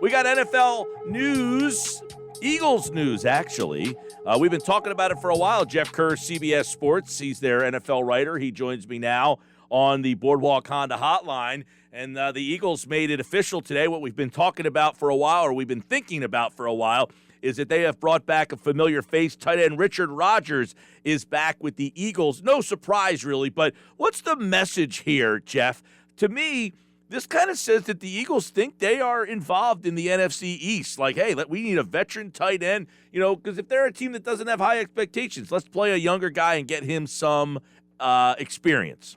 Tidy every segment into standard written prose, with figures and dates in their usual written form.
We got NFL news, Eagles news, actually. We've been talking about it for a while. Jeff Kerr, CBS Sports, he's their NFL writer. He joins me now on the Boardwalk Honda hotline. And the Eagles made it official today. What we've been talking about for a while, or we've been thinking about for a while, is that they have brought back a familiar face. Tight end Richard Rodgers is back with the Eagles. No surprise, really, but what's the message here, Jeff? To me, this kind of says that the Eagles think they are involved in the NFC East. Like, hey, we need a veteran tight end, because if they're a team that doesn't have high expectations, let's play a younger guy and get him some experience.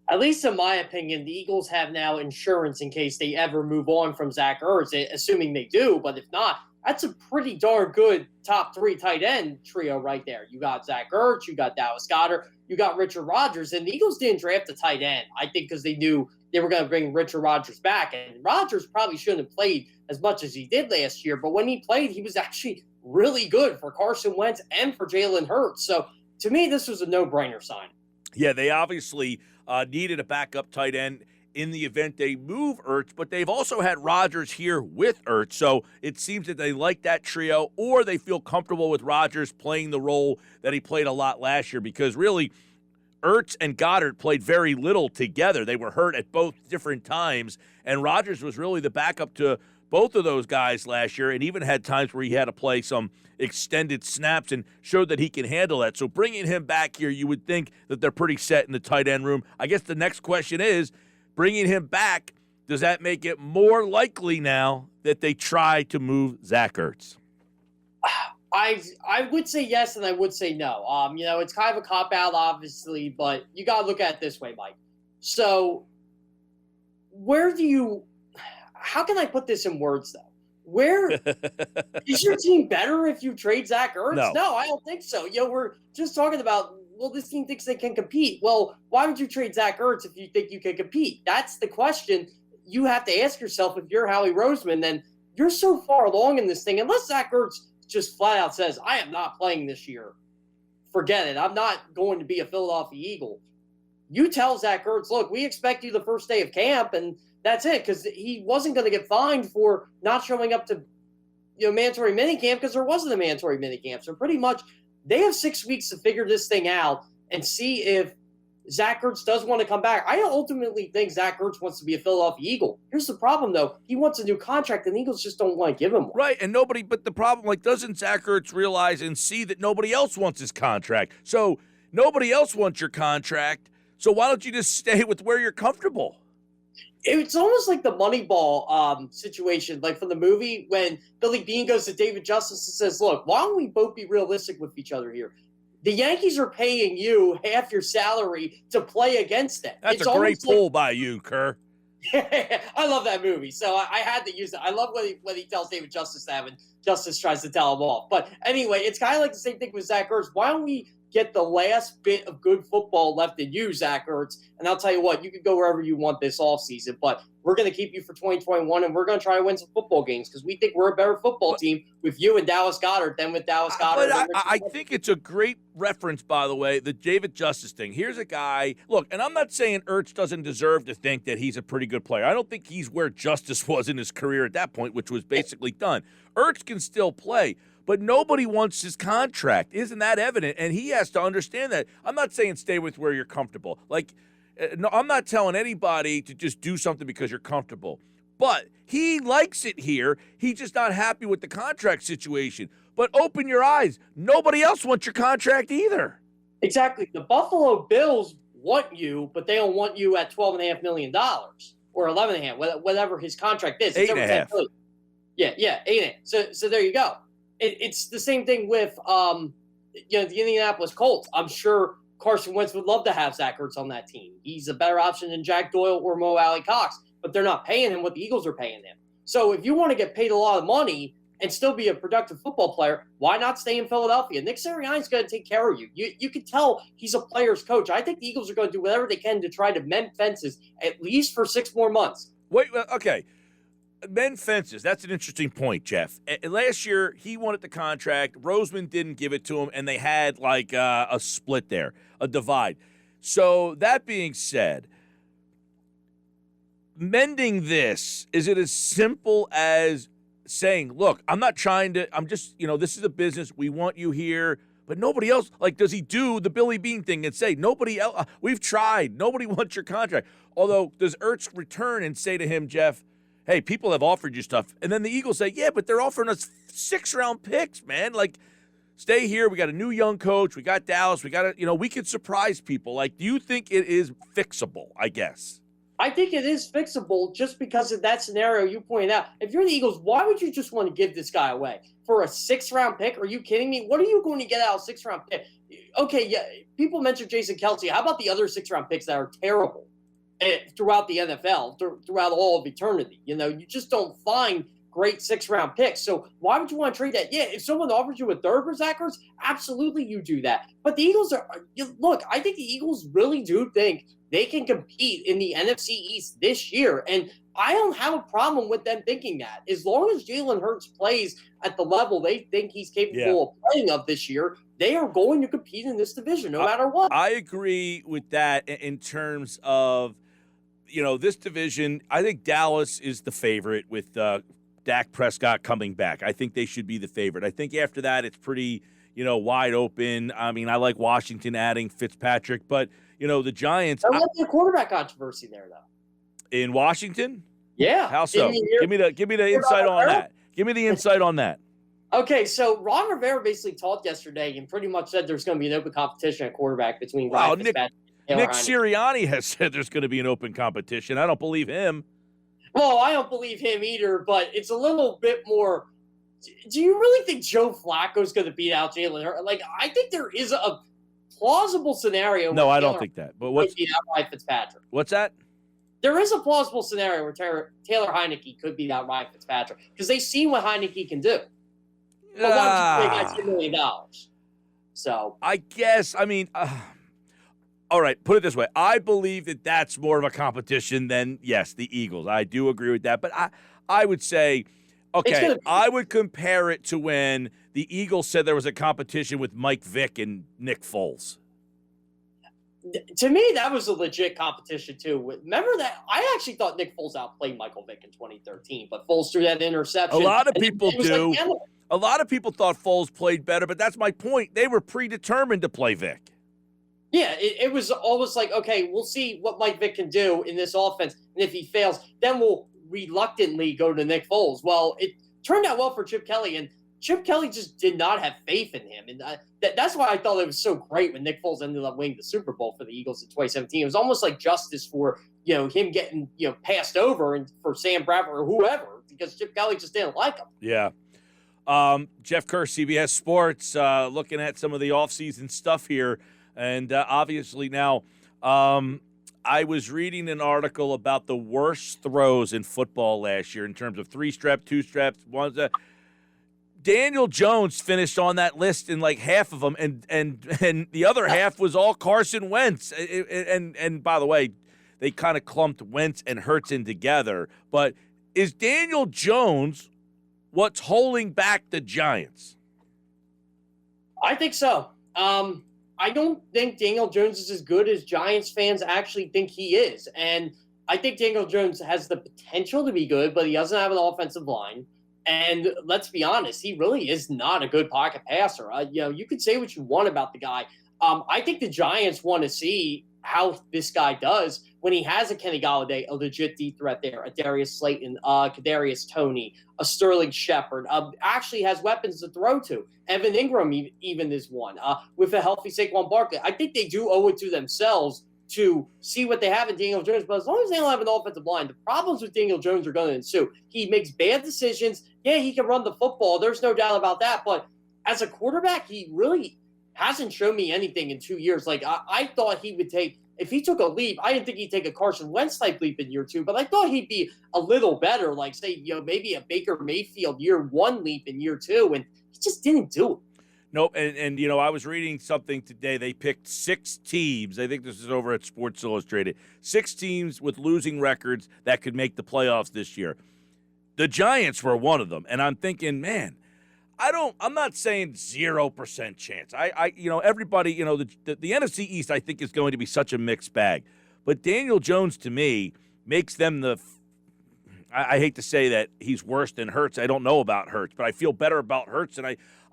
At least in my opinion, the Eagles have now insurance in case they ever move on from Zach Ertz, assuming they do. But if not, that's a pretty darn good top three tight end trio right there. You got Zach Ertz, you got Dallas Goedert, you got Richard Rodgers. And the Eagles didn't draft a tight end, I think, because they knew they were going to bring Richard Rodgers back. And Rodgers probably shouldn't have played as much as he did last year. But when he played, he was actually really good for Carson Wentz and for Jalen Hurts. So to me, this was a no-brainer sign. Yeah, they obviously needed a backup tight end in the event they move Ertz, but they've also had Rodgers here with Ertz. So it seems that they like that trio, or they feel comfortable with Rodgers playing the role that he played a lot last year, because really Ertz and Goddard played very little together. They were hurt at both different times, and Rodgers was really the backup to both of those guys last year, and even had times where he had to play some extended snaps and showed that he can handle that. So bringing him back here, you would think that they're pretty set in the tight end room. I guess the next question is, bringing him back, does that make it more likely now that they try to move Zach Ertz? I would say yes, and I would say no. It's kind of a cop-out, obviously, but you got to look at it this way, Mike. So how can I put this in words, though? Where is your team better if you trade Zach Ertz? No, I don't think so. We're just talking about, this team thinks they can compete. Well, why would you trade Zach Ertz if you think you can compete? That's the question you have to ask yourself if you're Howie Roseman. Then you're so far along in this thing, unless Zach Ertz just flat out says, I am not playing this year. Forget it. I'm not going to be a Philadelphia Eagle. You tell Zach Ertz, look, we expect you the first day of camp, and that's it, because he wasn't going to get fined for not showing up to mandatory minicamp, because there wasn't a mandatory minicamp. So pretty much they have 6 weeks to figure this thing out and see if Zach Ertz does want to come back. I ultimately think Zach Ertz wants to be a Philadelphia Eagle. Here's the problem, though. He wants a new contract, and the Eagles just don't want to give him one. Right, and but the problem, doesn't Zach Ertz realize and see that nobody else wants his contract? So nobody else wants your contract, so why don't you just stay with where you're comfortable? It's almost like the Moneyball situation, like from the movie, when Billy Beane goes to David Justice and says, look, why don't we both be realistic with each other here? The Yankees are paying you half your salary to play against them. That's a great pull by you, Kerr. I love that movie, so I had to use it. I love when he tells David Justice that, and Justice tries to tell him off. But anyway, it's kind of like the same thing with Zach Ertz. Why don't we get the last bit of good football left in you, Zach Ertz? And I'll tell you what, you can go wherever you want this offseason, but we're going to keep you for 2021, and we're going to try to win some football games, because we think we're a better football team with you and Dallas Goedert than with Dallas Goedert. But I think it's a great reference, by the way, the David Justice thing. Here's a guy, look, and I'm not saying Ertz doesn't deserve to think that he's a pretty good player. I don't think he's where Justice was in his career at that point, which was basically done. Ertz can still play, but nobody wants his contract. Isn't that evident? And he has to understand that. I'm not saying stay with where you're comfortable. No, I'm not telling anybody to just do something because you're comfortable. But he likes it here. He's just not happy with the contract situation. But open your eyes. Nobody else wants your contract either. Exactly. The Buffalo Bills want you, but they don't want you at $12.5 million or $11.5, whatever his contract is. $8.5. Yeah, $8.5. So there you go. It's the same thing with the Indianapolis Colts. I'm sure Carson Wentz would love to have Zach Ertz on that team. He's a better option than Jack Doyle or Mo Alley Cox, but they're not paying him what the Eagles are paying him. So if you want to get paid a lot of money and still be a productive football player, why not stay in Philadelphia? Nick Sirianni's going to take care of you. You can tell he's a player's coach. I think the Eagles are going to do whatever they can to try to mend fences at least for 6 more months. Wait, okay. Mend fences. That's an interesting point, Jeff. Last year, he wanted the contract. Roseman didn't give it to him, and they had a split there, a divide. So that being said, mending this, is it as simple as saying, look, I'm just, this is a business. We want you here. But nobody else, does he do the Billy Bean thing and say, nobody else, we've tried. Nobody wants your contract. Although, does Ertz return and say to him, Jeff, hey, people have offered you stuff. And then the Eagles say, yeah, but they're offering us 6-round picks, man. Stay here. We got a new young coach. We got Dallas. We got we could surprise people. Do you think it is fixable, I guess? I think it is fixable just because of that scenario you pointed out. If you're the Eagles, why would you just want to give this guy away for a 6-round pick? Are you kidding me? What are you going to get out of a 6-round pick? Okay, yeah, people mentioned Jason Kelce. How about the other 6-round picks that are terrible throughout the NFL, throughout all of eternity? You just don't find great 6-round picks. So why would you want to trade that? Yeah, if someone offers you a third for Zach Ertz, absolutely you do that. But the Eagles look, I think the Eagles really do think they can compete in the NFC East this year. And I don't have a problem with them thinking that. As long as Jalen Hurts plays at the level they think he's capable of playing of this year, they are going to compete in this division no matter what. I agree with that in terms of, this division. I think Dallas is the favorite with Dak Prescott coming back. I think they should be the favorite. I think after that it's pretty, wide open. I mean, I like Washington adding Fitzpatrick, but the Giants. I like the quarterback controversy there, though. In Washington? Yeah. How so? Give me the insight on that. Give me the insight on that. Okay, so Ron Rivera basically talked yesterday and pretty much said there's going to be an open competition at quarterback between Ryan Fitzpatrick and Nick Sirianni has said there's going to be an open competition. I don't believe him. Well, I don't believe him either, but it's a little bit more. Do you really think Joe Flacco's going to beat out Jalen Hurts? I think there is a plausible scenario. No, I don't think that. But what's beat out Ryan Fitzpatrick? What's that? There is a plausible scenario where Taylor Heineke could beat out Ryan Fitzpatrick because they've seen what Heineke can do. But why don't you take $10 million? So I guess, all right, put it this way. I believe that that's more of a competition than, yes, the Eagles. I do agree with that. But I would say, okay, I would compare it to when the Eagles said there was a competition with Mike Vick and Nick Foles. To me, that was a legit competition, too. Remember that? I actually thought Nick Foles outplayed Michael Vick in 2013, but Foles threw that interception. A lot of people do. A lot of people thought Foles played better, but that's my point. They were predetermined to play Vick. Yeah, it was almost like, okay, we'll see what Mike Vick can do in this offense, and if he fails, then we'll reluctantly go to Nick Foles. Well, it turned out well for Chip Kelly, and Chip Kelly just did not have faith in him. And that's why I thought it was so great when Nick Foles ended up winning the Super Bowl for the Eagles in 2017. It was almost like justice for, him getting, passed over and for Sam Bradford or whoever, because Chip Kelly just didn't like him. Yeah. Jeff Kerr, CBS Sports, looking at some of the offseason stuff here. And obviously now I was reading an article about the worst throws in football last year in terms of 3-strep, 2-streps, ones that – Daniel Jones finished on that list in half of them, and the other half was all Carson Wentz. And by the way, they kind of clumped Wentz and Hurts in together. But is Daniel Jones what's holding back the Giants? I think so. I don't think Daniel Jones is as good as Giants fans actually think he is. And I think Daniel Jones has the potential to be good, but he doesn't have an offensive line. And let's be honest, he really is not a good pocket passer. You could say what you want about the guy. I think the Giants want to see how this guy does when he has a Kenny Golladay, a legit deep threat there, a Darius Slayton, Kadarius Toney, a Sterling Shepard, actually has weapons to throw to. Evan Ingram even is one. With a healthy Saquon Barkley, I think they do owe it to themselves to see what they have in Daniel Jones. But as long as they don't have an offensive line, the problems with Daniel Jones are going to ensue. He makes bad decisions. Yeah, he can run the football. There's no doubt about that. But as a quarterback, he really hasn't shown me anything in 2 years. I thought he would take – if he took a leap, I didn't think he'd take a Carson Wentz-type leap in year 2, but I thought he'd be a little better, maybe a Baker Mayfield year 1 leap in year 2, and he just didn't do it. Nope, and I was reading something today. They picked 6 teams. I think this is over at Sports Illustrated. 6 teams with losing records that could make the playoffs this year. The Giants were one of them, and I'm thinking, man, I'm not saying 0% chance. Everybody, the NFC East I think is going to be such a mixed bag. But Daniel Jones to me makes them I hate to say that he's worse than Hurts. I don't know about Hurts, but I feel better about Hurts. And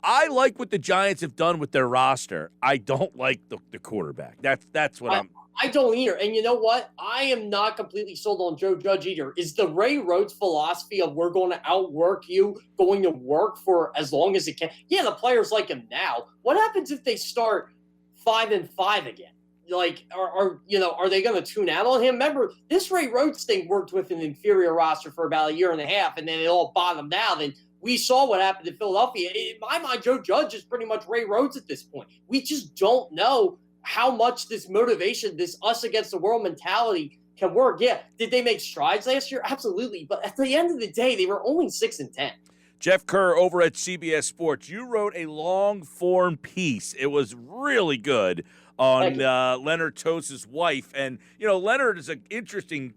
I like what the Giants have done with their roster. I don't like the quarterback. That's what I don't either. And you know what? I am not completely sold on Joe Judge either. Is the Ray Rhodes philosophy of we're going to outwork you going to work for as long as it can? Yeah, the players like him now. What happens if they start 5-5 again? Like, are they going to tune out on him? Remember, this Ray Rhodes thing worked with an inferior roster for about a year and a half, and then it all bottomed out. And we saw what happened in Philadelphia. In my mind, Joe Judge is pretty much Ray Rhodes at this point. We just don't know how much this motivation, this us against the world mentality can work. Yeah, did they make strides last year? Absolutely. But at the end of the day, they were only 6-10. Jeff Kerr over at CBS Sports, you wrote a long-form piece. It was really good on Leonard Toes' wife. And, Leonard is an interesting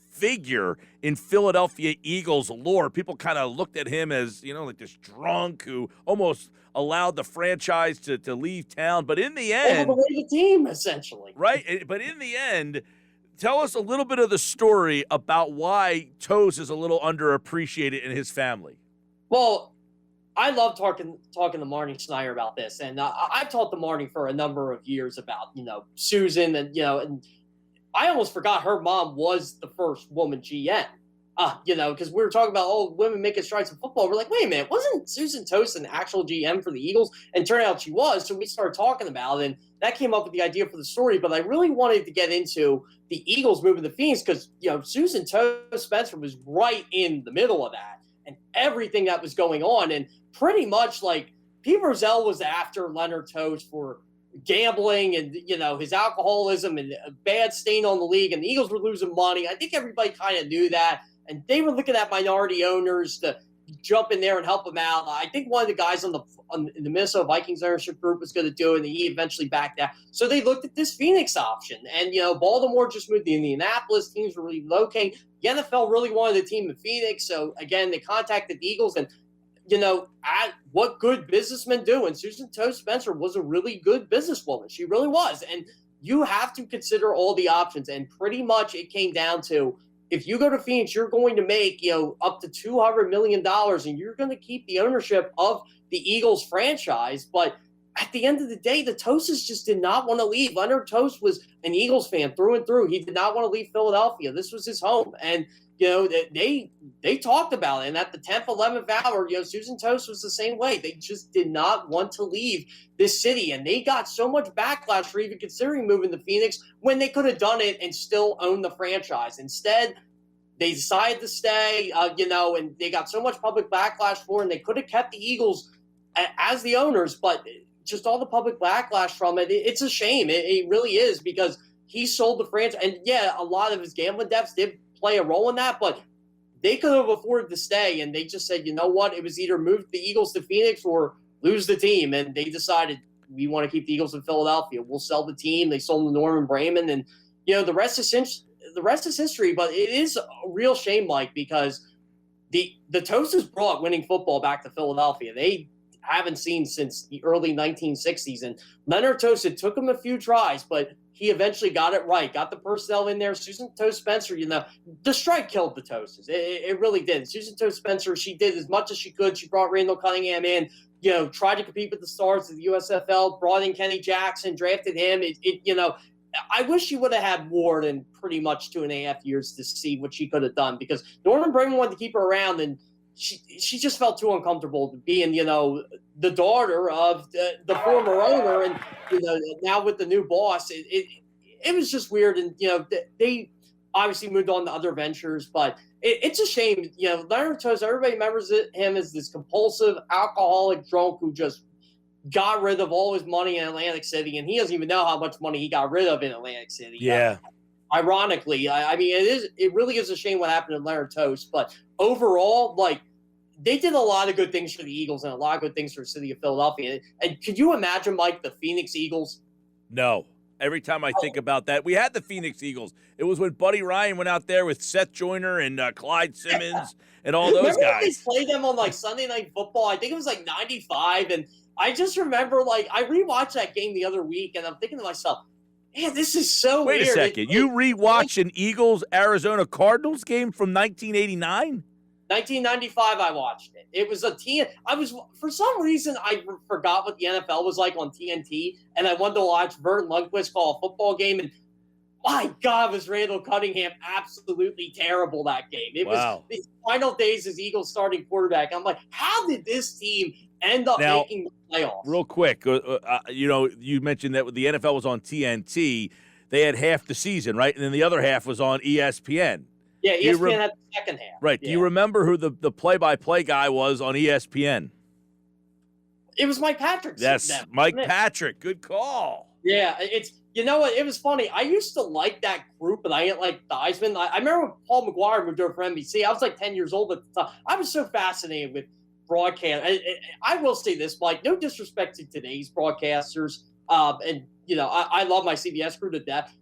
figure in Philadelphia Eagles lore. People kind of looked at him as, like this drunk who almost allowed the franchise to leave town. But in the end... Over the team, essentially. Right? But in the end, tell us a little bit of the story about why Toes is a little underappreciated in his family. Well, I love talking to Marnie Snyder about this, and I've talked to Marnie for a number of years about Susan, and and I almost forgot her mom was the first woman GM, because we were talking about women making strides in football. We're like, wait a minute, wasn't Susan Toast an actual GM for the Eagles? And turned out she was, so we started talking about it, and that came up with the idea for the story. But I really wanted to get into the Eagles moving to Phoenix because Susan Toast Spencer was right in the middle of that and everything that was going on. And pretty much like Pete Rozelle was after Leonard Toes for gambling and, his alcoholism and a bad stain on the league. And the Eagles were losing money. I think everybody kind of knew that. And they were looking at minority owners to jump in there and help them out. I think one of the guys in the Minnesota Vikings ownership group was going to do it, and he eventually backed out. So they looked at this Phoenix option. And, Baltimore just moved to Indianapolis. Teams were relocating. The NFL really wanted a team in Phoenix. So, again, they contacted the Eagles. And, what good businessmen do. And Susan Toes Spencer was a really good businesswoman. She really was. And you have to consider all the options. And pretty much it came down to, if you go to Phoenix, you're going to make, up to $200 million, and you're going to keep the ownership of the Eagles franchise. But at the end of the day, the Toasts just did not want to leave. Leonard Toast was an Eagles fan through and through. He did not want to leave Philadelphia. This was his home. And, they talked about it. And at the 10th, 11th hour, Susan Toast was the same way. They just did not want to leave this city. And they got so much backlash for even considering moving to Phoenix when they could have done it and still own the franchise. Instead, they decided to stay, and they got so much public backlash for it. And they could have kept the Eagles as the owners, but just all the public backlash from it, it's a shame. It really is, because he sold the franchise. And, yeah, a lot of his gambling debts did play a role in that, but they could have afforded to stay, and they just said, you know what, it was either move the Eagles to Phoenix or lose the team, and they decided we want to keep the Eagles in Philadelphia. We'll sell the team. They sold to Norman Brayman, and the rest is history. But it is a real shame, Mike, because the Toasts brought winning football back to Philadelphia. They haven't seen since the early 1960s, and Leonard Toast, it took him a few tries, but he eventually got it right, got the personnel in there. Susan Toast Spencer, the strike killed the Toasts. It really did. Susan Toast Spencer, she did as much as she could. She brought Randall Cunningham in, tried to compete with the stars of the USFL, brought in Kenny Jackson, drafted him. I wish she would have had more than pretty much 2.5 years to see what she could have done, because Norman Brayman wanted to keep her around, and she just felt too uncomfortable being, the daughter of the former owner, and now with the new boss, it was just weird. And they obviously moved on to other ventures, but it's a shame. Leonard Toes, everybody remembers him as this compulsive alcoholic drunk who just got rid of all his money in Atlantic City, and he doesn't even know how much money he got rid of in Atlantic City. Yeah. Ironically, I mean, it really is a shame what happened to Leonard Toast, but overall, they did a lot of good things for the Eagles and a lot of good things for the city of Philadelphia. And could you imagine, Mike, the Phoenix Eagles? No. Every time I think about that, we had the Phoenix Eagles. It was when Buddy Ryan went out there with Seth Joyner and Clyde Simmons and all those guys. They played them on Sunday Night Football. I think it was 95, and I just remember I rewatched that game the other week, and I'm thinking to myself, Man, this is so Wait weird. a second. You rewatched an Eagles-Arizona Cardinals game from 1989? 1995, I watched it. It was for some reason, I forgot what the NFL was like on TNT, and I wanted to watch Vern Lundquist call a football game, and my God, was Randall Cunningham absolutely terrible that game. It was the final days as Eagles starting quarterback. I'm like, how did this team end up making the playoffs? Real quick, you mentioned that the NFL was on TNT. They had half the season, right? And then the other half was on ESPN. Yeah, ESPN had the second half. Right. Yeah. Do you remember who the play-by-play guy was on ESPN? It was Mike Patrick. Yes, Mike Patrick. Good call. Yeah, you know what? It was funny. I used to like that group, but I didn't like the Heisman. I remember when Paul McGuire moved over for NBC. I was like 10 years old at the time. I was so fascinated with broadcast. I will say this, Mike, no disrespect to today's broadcasters. And, I love my CBS crew to death.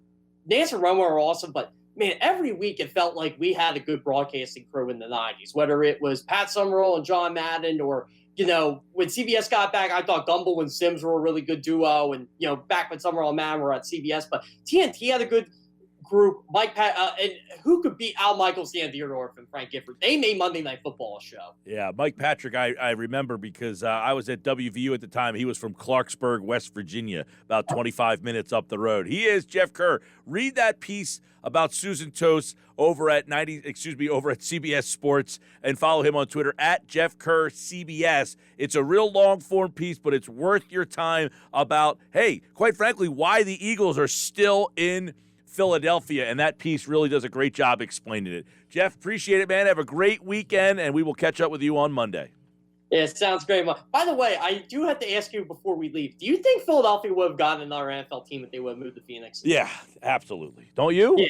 Nance and Romo are awesome, but, man, every week it felt like we had a good broadcasting crew in the 90s, whether it was Pat Summerall and John Madden or – when CBS got back, I thought Gumbel and Sims were a really good duo. And, back when Summerall and Madden were at CBS. But TNT had a good group. And who could beat Al Michaels, Dan Dierdorf, and Frank Gifford? They made Monday Night Football a show. Yeah, Mike Patrick, I remember because I was at WVU at the time. He was from Clarksburg, West Virginia, about 25 minutes up the road. He is Jeff Kerr. Read that piece about Susan Toast over at CBS Sports, and follow him on Twitter at Jeff Kerr CBS. It's a real long-form piece, but it's worth your time about, hey, quite frankly, why the Eagles are still in Philadelphia, and that piece really does a great job explaining it. Jeff, appreciate it, man. Have a great weekend, and we will catch up with you on Monday. Yeah, it sounds great. By the way, I do have to ask you before we leave, do you think Philadelphia would have gotten another NFL team if they would have moved to Phoenix? Yeah, absolutely. Don't you? Yeah.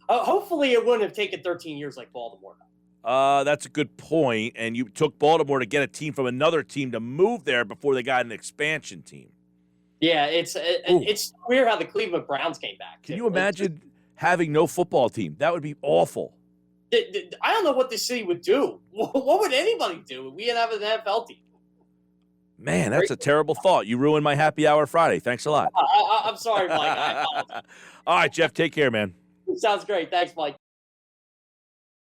Hopefully it wouldn't have taken 13 years like Baltimore. That's a good point, and you took Baltimore to get a team from another team to move there before they got an expansion team. Yeah, it's weird how the Cleveland Browns came back. Can you imagine having no football team? That would be awful. I don't know what this city would do. What would anybody do if we didn't have an NFL team? Man, that's a terrible thought. You ruined my happy hour Friday. Thanks a lot. I'm sorry, Mike. I apologize. All right, Jeff, take care, man. Sounds great. Thanks, Mike.